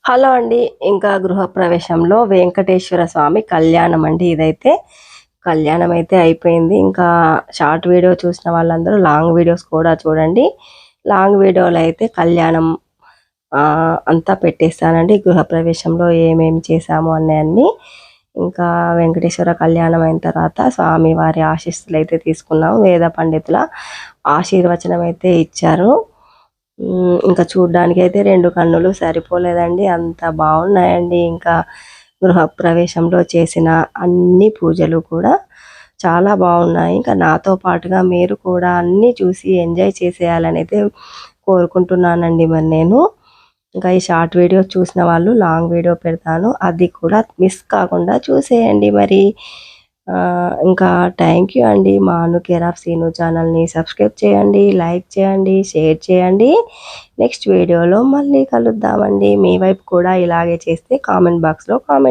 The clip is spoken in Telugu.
హలో అండి. ఇంకా గృహప్రవేశంలో వెంకటేశ్వర స్వామి కళ్యాణం అండి. ఇదైతే కళ్యాణం అయితే అయిపోయింది. ఇంకా షార్ట్ వీడియో చూసిన వాళ్ళందరూ లాంగ్ వీడియోస్ కూడా చూడండి. లాంగ్ వీడియోలో అయితే కళ్యాణం అంతా పెట్టేస్తానండి. గృహప్రవేశంలో ఏమేమి చేశాము అన్నీ. ఇంకా వెంకటేశ్వర కళ్యాణం అయిన తర్వాత స్వామి వారి ఆశీస్సులు అయితే తీసుకున్నాము. వేద పండితుల ఆశీర్వచనం అయితే ఇచ్చారు. ఇంకా చూడ్డానికైతే 2 కన్నులు సరిపోలేదండి. అంత బాగున్నాయండి. ఇంకా గృహప్రవేశంలో చేసిన అన్ని పూజలు కూడా చాలా బాగున్నాయి. ఇంకా నాతో పాటుగా మీరు కూడా అన్నీ చూసి ఎంజాయ్ చేసేయాలని అయితే కోరుకుంటున్నానండి. మరి నేను ఇంకా ఈ షార్ట్ వీడియో చూసిన వాళ్ళు లాంగ్ వీడియో పెడతాను, అది కూడా మిస్ కాకుండా చూసేయండి. మరి ఇంకా థ్యాంక్ యూ అండి. మా అను కేర్ ఆఫ్ సీను ఛానల్ని సబ్స్క్రైబ్ చేయండి, లైక్ చేయండి, షేర్ చేయండి. నెక్స్ట్ వీడియోలో మళ్ళీ కలుద్దామండి. మీ వైపు కూడా ఇలాగే చేస్తే కామెంట్ బాక్స్లో కామెంట్